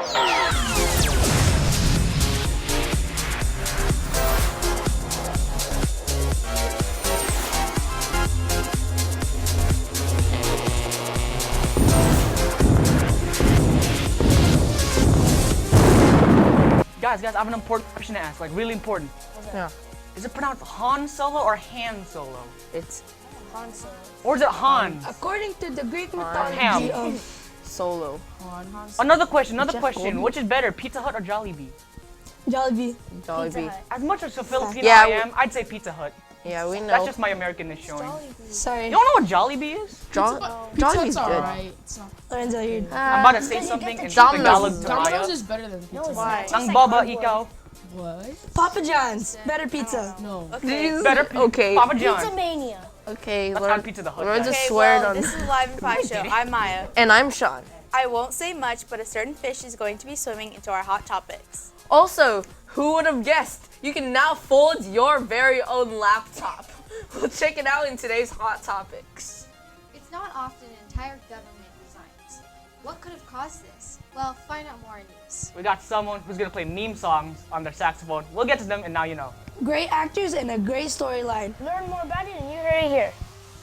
Guys, I have an important question to ask, like really important. Yeah. Is it pronounced Han Solo or Han Solo? It's Han Solo. Or is it Han? According to the Greek Ham. mythology of Solo. Another question. Which is better, Pizza Hut or Jollibee? Jollibee. Jollibee. As much as a Filipino Yeah, I am, I'd say Pizza Hut. Yeah, we know. That's just my Americanness showing. Sorry. You don't know what Jollibee is? Jollibee's good. Alright. It's not. Lorenzo, you're I'm about to say something and Domino's. Domino's is better than pizza. Why? Nang baba ikaw. What? Papa John's. Better pizza. No. Better Okay. Papa John's. Pizza Mania. Okay, Let's add Pizza the Hut. Lorenzo guys. sweared on. This is Live and Pie Show. I'm Maya. And I'm Sean. I won't say much, but a certain fish is going to be swimming into our hot topics. Also, who would have guessed? You can now fold your very own laptop. We'll check it out in today's Hot Topics. It's not often an entire government resigns. What could have caused this? Well, find out more in news. We got someone who's gonna play meme songs on their saxophone. We'll get to them and now you know. great actors and a great storyline. Learn more about it and you heard it here.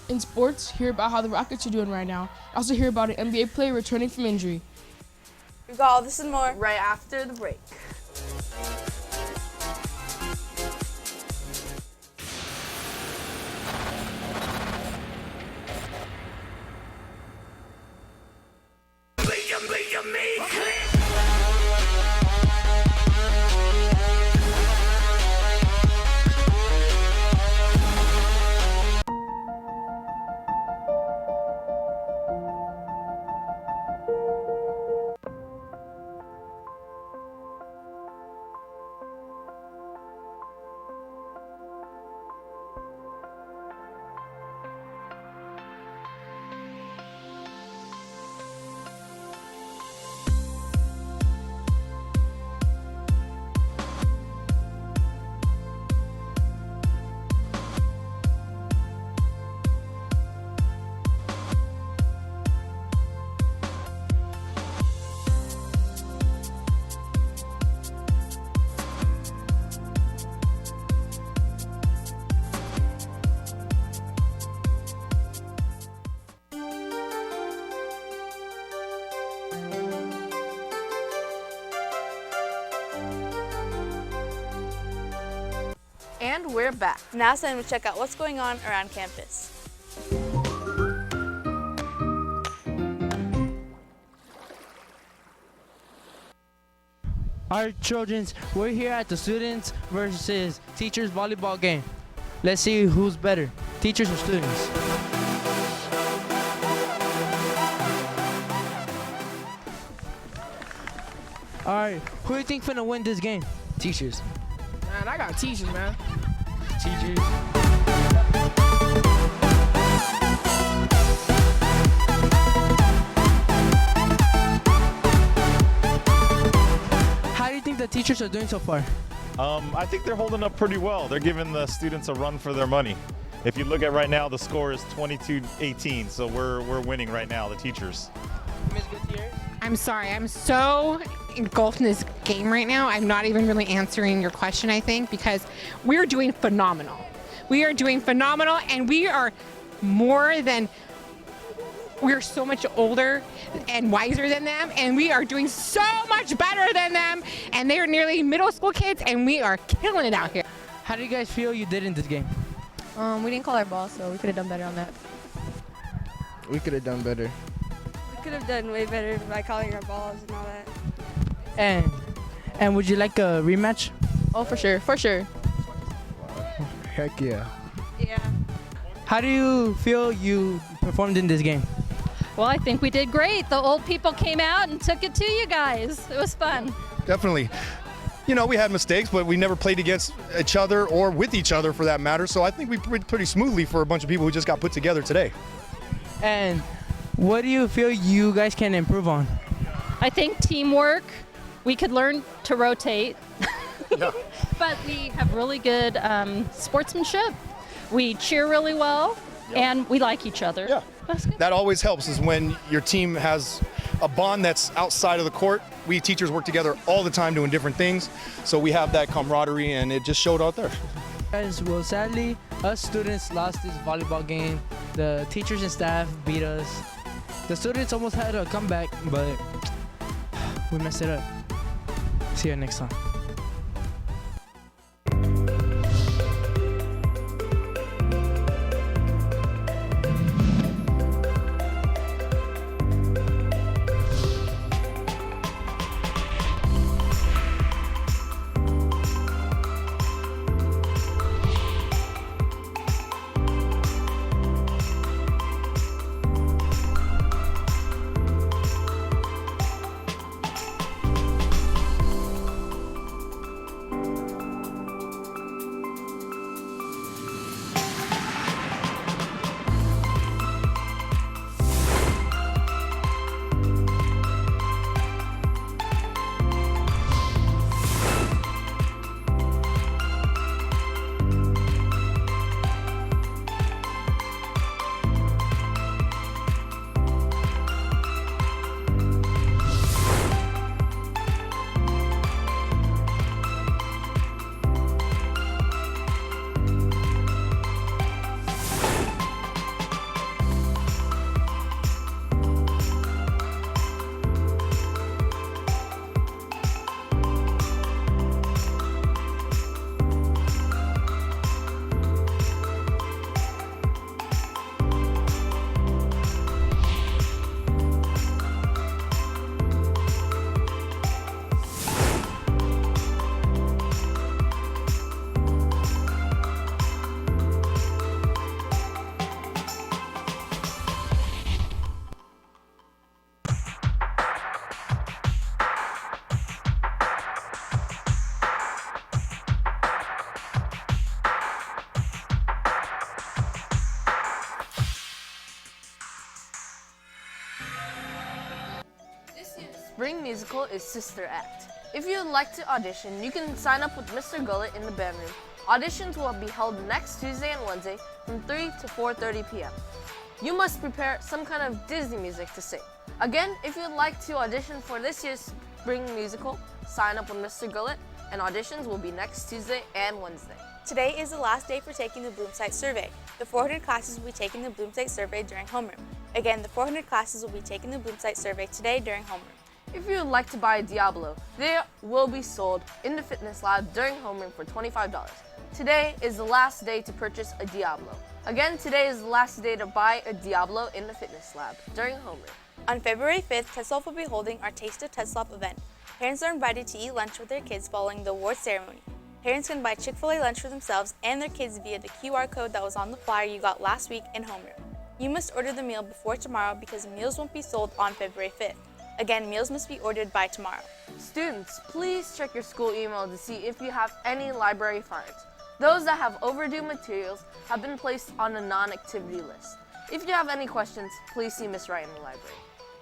In sports, hear about how the Rockets are doing right now. Also hear about an NBA player returning from injury. We've got all this and more. Right after the break. And we're back. Now it's time to check out what's going on around campus. All right, children, we're here at the students versus teachers volleyball game. Let's see who's better, teachers or students. All right, who do you think finna win this game? Teachers. Man, I got teachers, man. Teachers. How do you think the teachers are doing so far? I think they're holding up pretty well. They're giving the students a run for their money. If you look at right now, the score is 22-18, so we're winning right now, the teachers. Ms. Gutierrez? I'm sorry, I'm so engulfed in this game right now. I'm not even really answering your question, I think, because we're doing phenomenal. We are doing phenomenal, and we are we're so much older and wiser than them, and we are doing so much better than them, and they are nearly middle school kids, and we are killing it out here. How do you guys feel you did in this game? We didn't call our ball, so we could have done better on that. We could have done better. We could have done way better by calling our balls and all that. And would you like a rematch? Oh, for sure, for sure. Heck yeah. Yeah. How do you feel you performed in this game? Well, I think we did great. The old people came out and took it to you guys. It was fun. Definitely. You know, we had mistakes, but we never played against each other or with each other for that matter. So I think we played pretty smoothly for a bunch of people who just got put together today. And what do you feel you guys can improve on? I think teamwork. We could learn to rotate. Yeah. But we have really good sportsmanship. We cheer really well, and we like each other. Yeah. That's good. That always helps is when your team has a bond that's outside of the court. We teachers work together all the time doing different things, so we have that camaraderie, and it just showed out there. Guys, well, sadly, us students lost this volleyball game. The teachers and staff beat us. The students almost had a comeback, but we messed it up. See you next time. Spring Musical is Sister Act. If you would like to audition, you can sign up with Mr. Gullet in the band room. Auditions will be held next Tuesday and Wednesday from 3 to 4:30 p.m. You must prepare some kind of Disney music to sing. Again, if you would like to audition for this year's Spring Musical, sign up with Mr. Gullet, and auditions will be next Tuesday and Wednesday. Today is the last day for taking the Bloom Site survey. The 400 classes will be taking the Bloom Site survey during homeroom. Again, the 400 classes will be taking the Bloom Site survey today during homeroom. If you would like to buy a Diablo, they will be sold in the fitness lab during homeroom for $25. Today is the last day to purchase a Diablo. Again, today is the last day to buy a Diablo in the fitness lab during homeroom. On February 5th, Tetzlaff will be holding our Taste of Tetzlaff event. Parents are invited to eat lunch with their kids following the award ceremony. Parents can buy Chick-fil-A lunch for themselves and their kids via the QR code that was on the flyer you got last week in homeroom. You must order the meal before tomorrow because meals won't be sold on February 5th. Again, meals must be ordered by tomorrow. Students, please check your school email to see if you have any library fines. Those that have overdue materials have been placed on a non-activity list. If you have any questions, please see Miss Wright in the library.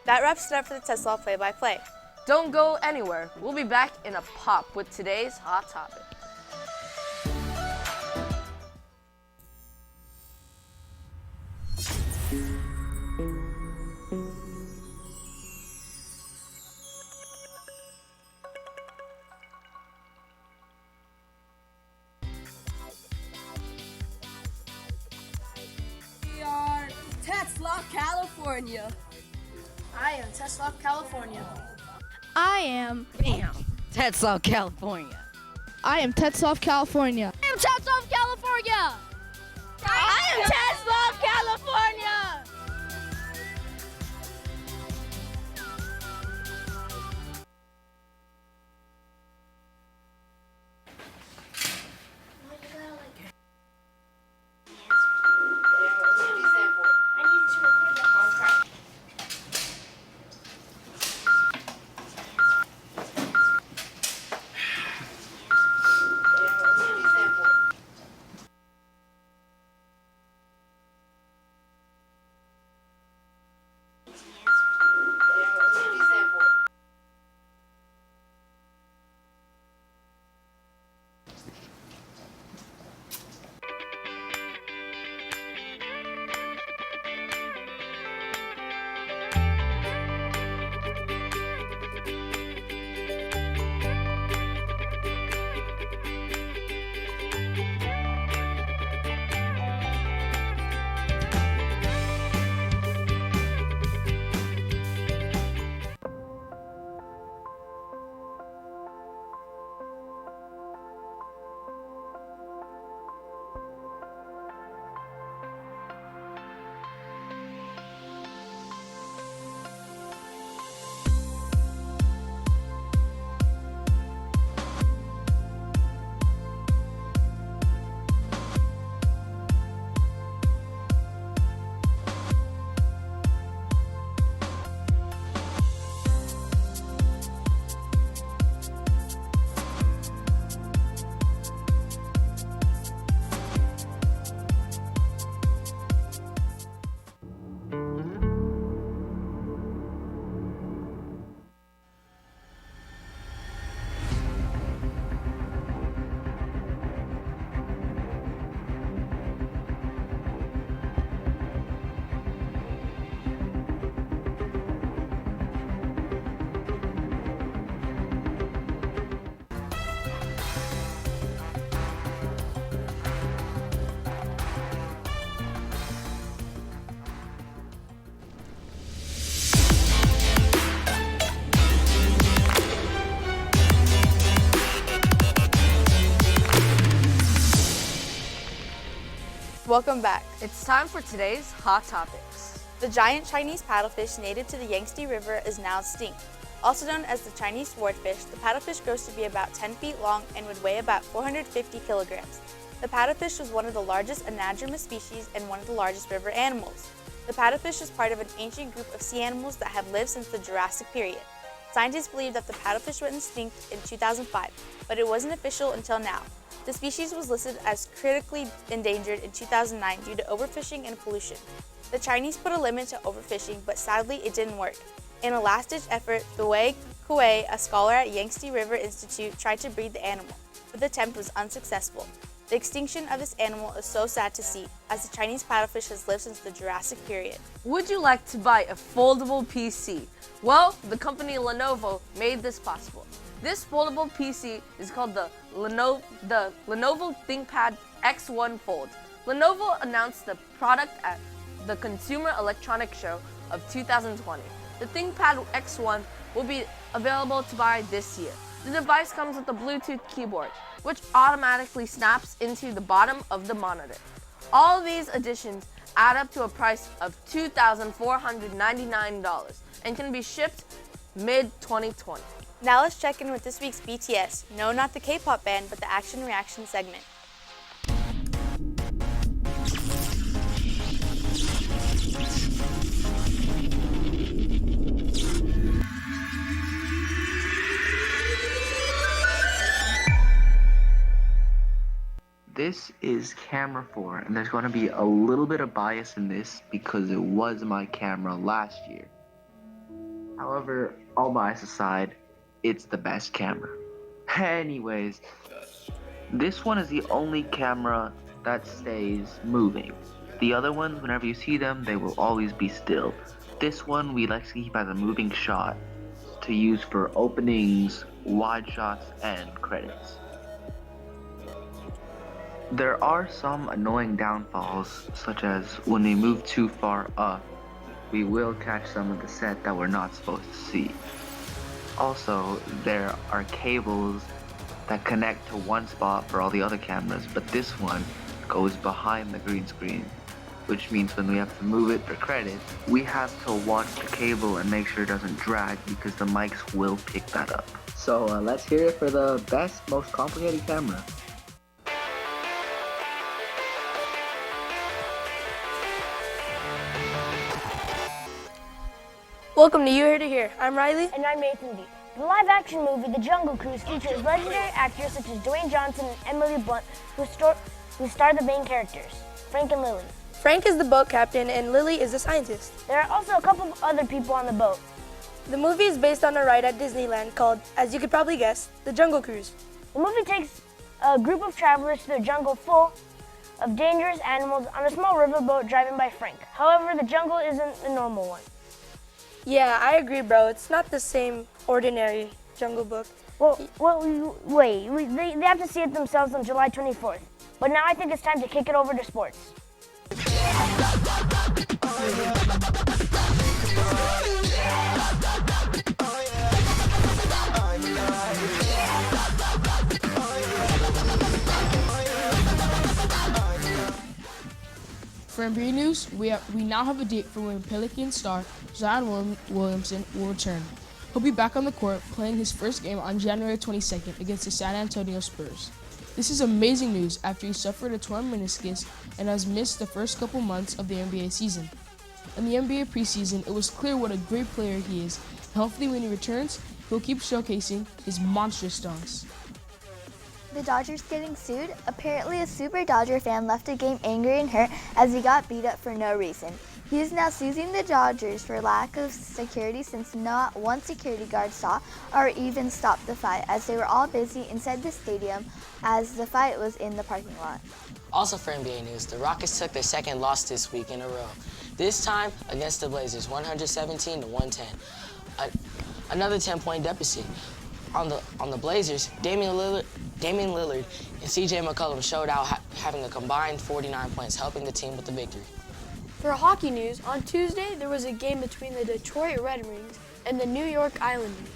That wraps it up for the Tetzlaff play-by-play. Don't go anywhere. We'll be back in a pop with today's hot topic. We are Tetzlaff, California. I am Tetzlaff, California. I am Tetzlaff, California. I am Tetzlaff, California. I am Tetzlaff, California. I am Tetzlaff, California. welcome back. It's time for today's Hot Topics. The giant Chinese paddlefish native to the Yangtze River is now extinct. Also known as the Chinese swordfish, the paddlefish grows to be about 10 feet long and would weigh about 450 kilograms. The paddlefish was one of the largest anadromous species and one of the largest river animals. The paddlefish is part of an ancient group of sea animals that have lived since the Jurassic period. Scientists believe that the paddlefish went extinct in 2005, but it wasn't official until now. The species was listed as critically endangered in 2009 due to overfishing and pollution. The Chinese put a limit to overfishing, but sadly it didn't work. In a last-ditch effort, Wei Kuei, a scholar at Yangtze River Institute, tried to breed the animal, but the attempt was unsuccessful. The extinction of this animal is so sad to see, as the Chinese paddlefish has lived since the Jurassic period. Would you like to buy a foldable PC? Well, the company Lenovo made this possible. This foldable PC is called the Lenovo ThinkPad X1 Fold. Lenovo announced the product at the Consumer Electronics Show of 2020. The ThinkPad X1 will be available to buy this year. The device comes with a Bluetooth keyboard, which automatically snaps into the bottom of the monitor. All of these additions add up to a price of $2,499 and can be shipped mid-2020. Now let's check in with this week's BTS. No, not the K-pop band, but the Action Reaction segment. This is camera 4, and there's going to be a little bit of bias in this because it was my camera last year. However, all bias aside, it's the best camera. Anyways, this one is the only camera that stays moving. The other ones, whenever you see them, they will always be still. This one we like to keep as a moving shot to use for openings, wide shots, and credits. There are some annoying downfalls, such as when we move too far up, we will catch some of the set that we're not supposed to see. Also, there are cables that connect to one spot for all the other cameras, but this one goes behind the green screen, which means when we have to move it for credits, we have to watch the cable and make sure it doesn't drag because the mics will pick that up. So let's hear it for the best, most complicated camera. Welcome to You Heard It Here. I'm Riley. And I'm Nathan D. The live-action movie The Jungle Cruise features legendary actors such as Dwayne Johnson and Emily Blunt, who star the main characters, Frank and Lily. Frank is the boat captain and Lily is the scientist. There are also a couple of other people on the boat. The movie is based on a ride at Disneyland called, as you could probably guess, The Jungle Cruise. The movie takes a group of travelers to the jungle full of dangerous animals on a small riverboat driven by Frank. However, the jungle isn't the normal one. Yeah, I agree, bro. It's not the same ordinary Jungle Book. Wait, they have to see it themselves on July 24th. But now I think it's time to kick it over to sports. For NBA news, we now have a date for when Pelicans star Zion Williamson will return. He'll be back on the court playing his first game on January 22nd against the San Antonio Spurs. This is amazing news after he suffered a torn meniscus and has missed the first couple months of the NBA season. In the NBA preseason, it was clear what a great player he is, and hopefully when he returns, he'll keep showcasing his monstrous dunks. The Dodgers getting sued? Apparently a Super Dodger fan left the game angry and hurt as he got beat up for no reason. He is now suing the Dodgers for lack of security since not one security guard saw or even stopped the fight as they were all busy inside the stadium as the fight was in the parking lot. Also for NBA news, the Rockets took their second loss this week in a row. This time against the Blazers, 117-110. Another 10-point deficit. On the Blazers, Damian Lillard and CJ McCollum showed out having a combined 49 points, helping the team with the victory. For hockey news, on Tuesday there was a game between the Detroit Red Wings and the New York Islanders.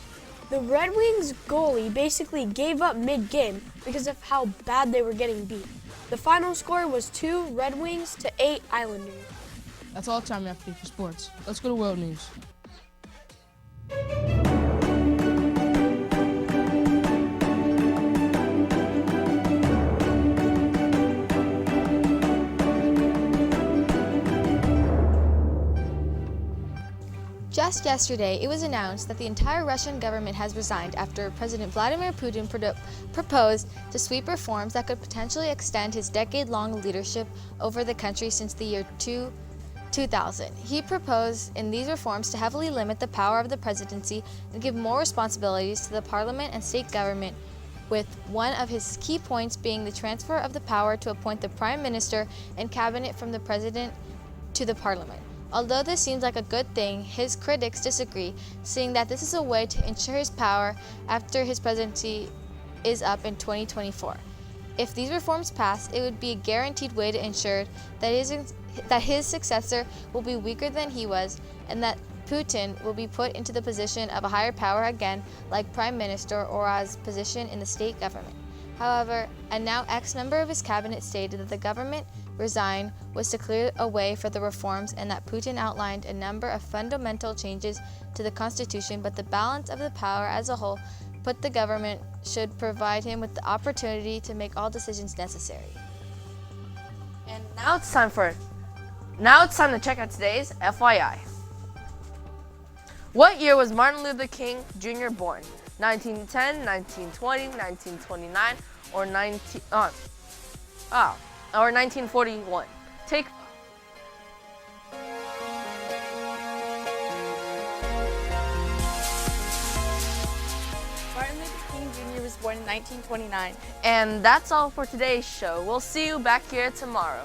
The Red Wings goalie basically gave up mid-game because of how bad they were getting beat. The final score was 2 Red Wings to 8 Islanders. That's all the time we have today for sports. Let's go to world news. Just yesterday, it was announced that the entire Russian government has resigned after President Vladimir Putin proposed to sweep reforms that could potentially extend his decade-long leadership over the country since the year 2000. He proposed in these reforms to heavily limit the power of the presidency and give more responsibilities to the parliament and state government, with one of his key points being the transfer of the power to appoint the prime minister and cabinet from the president to the parliament. Although this seems like a good thing, his critics disagree, saying that this is a way to ensure his power after his presidency is up in 2024. If these reforms pass, it would be a guaranteed way to ensure that his successor will be weaker than he was, and that Putin will be put into the position of a higher power again, like prime minister or as position in the state government. However, a now ex-member of his cabinet stated that the government resign was to clear a way for the reforms, and that Putin outlined a number of fundamental changes to the constitution, but the balance of the power as a whole put the government should provide him with the opportunity to make all decisions necessary. And now it's time to check out today's FYI. What year was Martin Luther King Jr. born? 1910, 1920, 1929, or 1941. Take Martin Luther King Jr. was born in 1929. And that's all for today's show. We'll see you back here tomorrow.